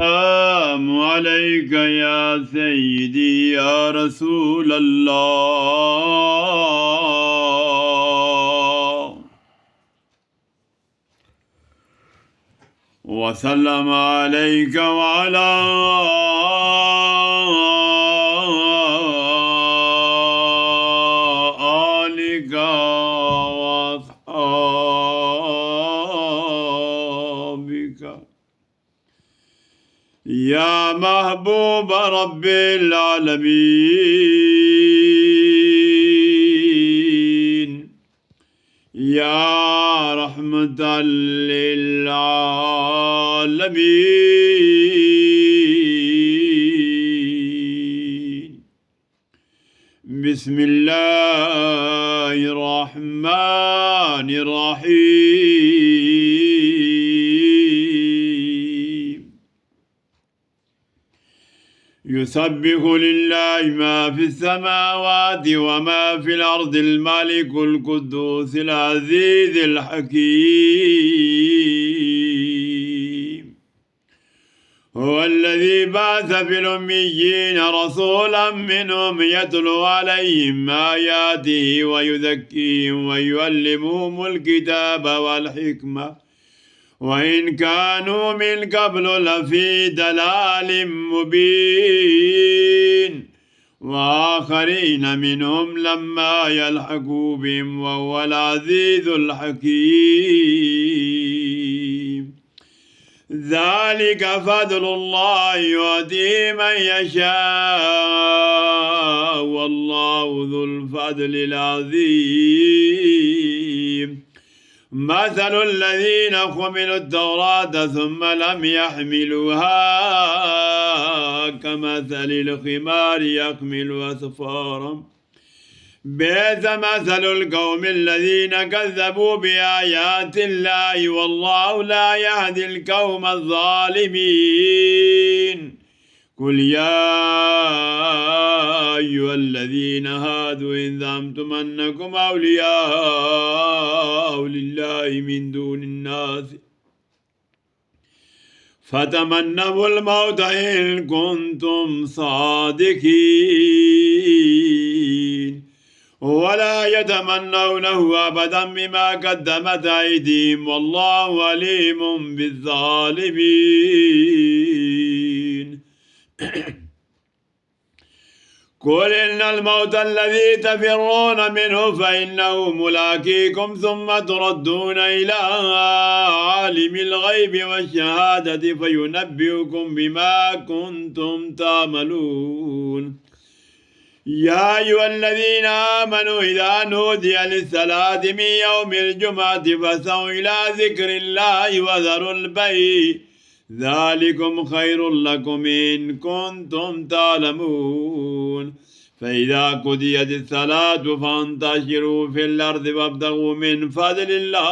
السلام عليك يا سيدي يا رسول الله وسلم عليك وعلى آلك وأصحابك يا محبوب رب العالمين يا رحمة للعالمين بسم الله الرحمن الرحيم يسبح لله ما في السماوات وما في الأرض الملك القدوس العزيز الحكيم هو الذي بعث في الأميين رسولا منهم يتلو عليهم آياته ويزكيهم ويعلمهم الكتاب والحكمة وإن كانوا من قبل لفي دلال مبين وآخرين منهم لما يلحقوا بهم وهو العزيز الحكيم ذلك فضل الله يؤتيه من يشاء والله ذو الفضل العظيم مثل الذين حملوا التوراة ثم لم يحملوها كمثل الحمار يحمل أسفارا بئس مثل القوم الذين كذبوا بآيات الله والله لا يهدي القوم الظالمين قل يا أيها الذين هادوا إن زعمتم أنكم أولياء لله من دون الناس فتمنوا الموت إن كنتم صادقين ولا يتمنونه أبدا بما قدمت أيديهم والله عليم بالظالمين قل إن الموت الذي تفرون منه فإنه ملاقيكم ثم تردون إلى عالم الغيب والشهادة فينبئكم بما كنتم تعملون يا أيها الذين آمنوا إذا نودي للصلاة من يوم الجمعة فاسعوا إلى ذكر الله وذروا البيع ذلكم خير لكم إن كنتم تعلمون فإذا قضيت الصلاة فانتشروا في الأرض وابتغوا من فضل الله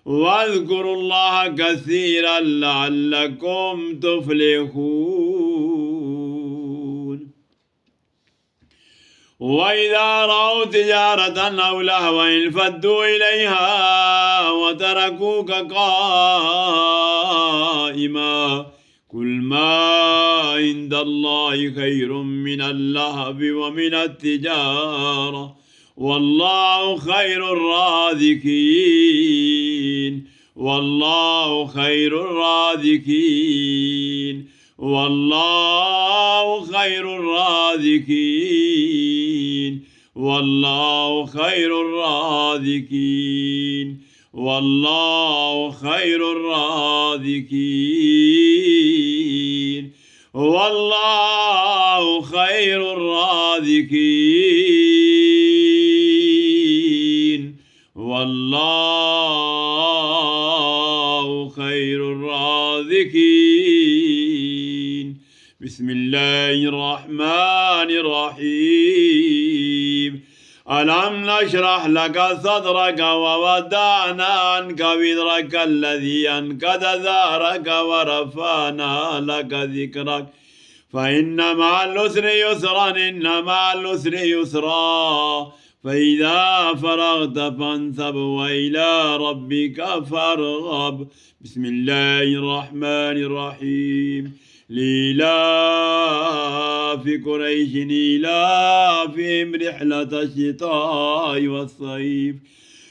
واذكروا الله كثيرا لعلكم تفلحون وإذا رأوا تجارة أو لهوا انفضوا إليها وتركوك قائما قل ما عند الله خير من اللهو ومن التجارة والله خير الرازقين والله خير الرازقين والله خير الرازقين والله خير الرازقين والله خير الرازقين والله خير الرازقين والله خير الرازقين بسم الله الرحمن الرحيم ألم نشرح لك صدرك ووضعنا عنك وزرك الذي أنقض ظهرك ورفعنا لك ذكرك فإن مع العسر يسرا إن مع العسر يسرا فإذا فرغت فانصب وإلى ربك فارغب. بسم الله الرحمن الرحيم. لإيلاف قريش إيلافهم رحلة الشتاء والصيف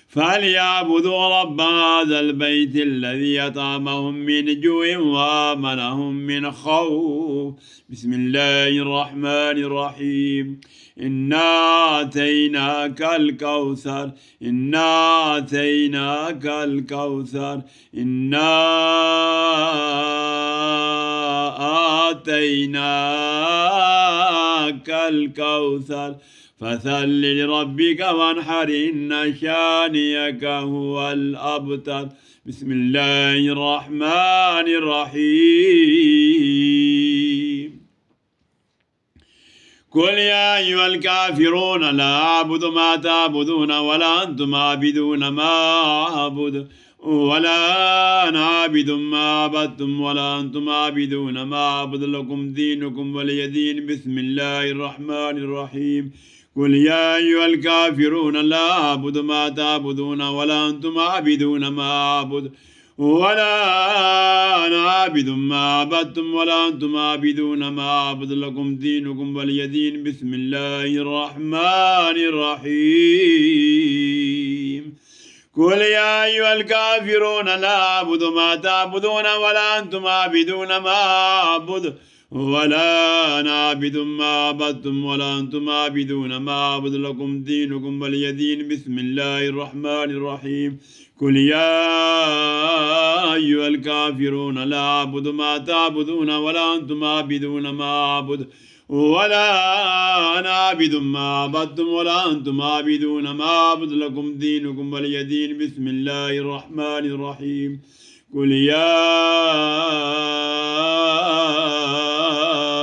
فليعبدوا رب هذا البيت الذي أطعمهم من جوع وآمنهم من خوف. بسم الله الرحمن الرحيم. إنا آتيناك الكوثر إنا آتيناك الكوثر إنا آتيناك الكوثر فصل لربك وانحر إن شانئك هو الأبتر. بسم الله الرحمن الرحيم. قل يا أيها الكافرون لا أعبد ما تعبدون ولا أنتم عابدون ما أعبد ولا أنا عابد ما عبدتم ولا أنتم عابدون ما أعبد لكم دينكم ولي دين. بسم الله الرحمن الرحيم. قل يا أيها الكافرون لا أعبد ما تعبدون ولا أنتم عابدون ما أعبد ولا أنا عابد ما عبدتم ولا أنتم عابدون ما أعبد لكم دينكم ولي دين. بسم الله الرحمن الرحيم. قل يا أيها الكافرون لا أعبد ما تعبدون ولا أنتم عابدون ما أعبد ولا أنا عابد ما عبدتم ولا أنتم عابدون ما أعبد لكم دينكم ولي دين. بسم الله الرحمن الرحيم. قل يا أيها الكافرون لا أعبد ما تعبدون ولا أنتم عابدون ما أعبد ولا أنا عابد ما عبدتم ولا أنتم عابدون ما أعبد لكم دينكم ولي دين. بسم الله الرحمن الرحيم. قل يا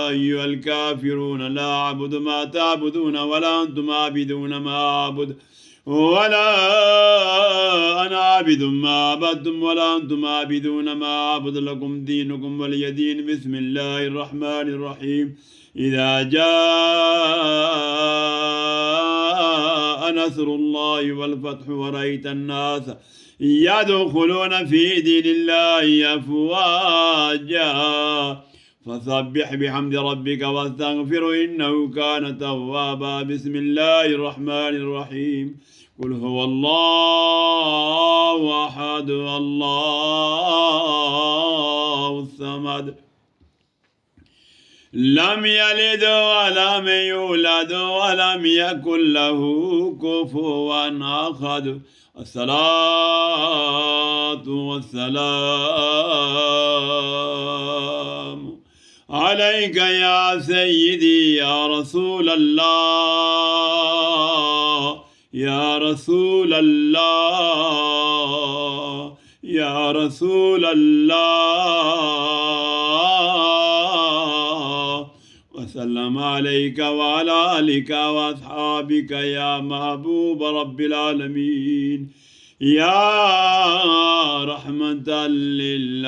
أيها الكافرون لا أعبد ما تعبدون ولا أنتم عابدون ما أعبد ولا أنا عابد ما عبدتم ولا أنتم عابدون ما أعبد لكم دينكم ولي دين. بسم الله الرحمن الرحيم. إذا جاء نصر الله والفتح ورأيت الناس يدخلون في دين الله أفواجا فسبح بحمد ربك واستغفره إنه كان توابا. بسم الله الرحمن الرحيم. قل هو الله أحد الله الصمد لم يلد ولم يولد ولم يكن له كفوا أحد. الصلاة والسلام عليك يا سيدي يا رسول الله يا رسول الله يا رسول الله وسلم عليك وعلى آلك وأصحابك يا محبوب رب العالمين يا رحمة للعالمين.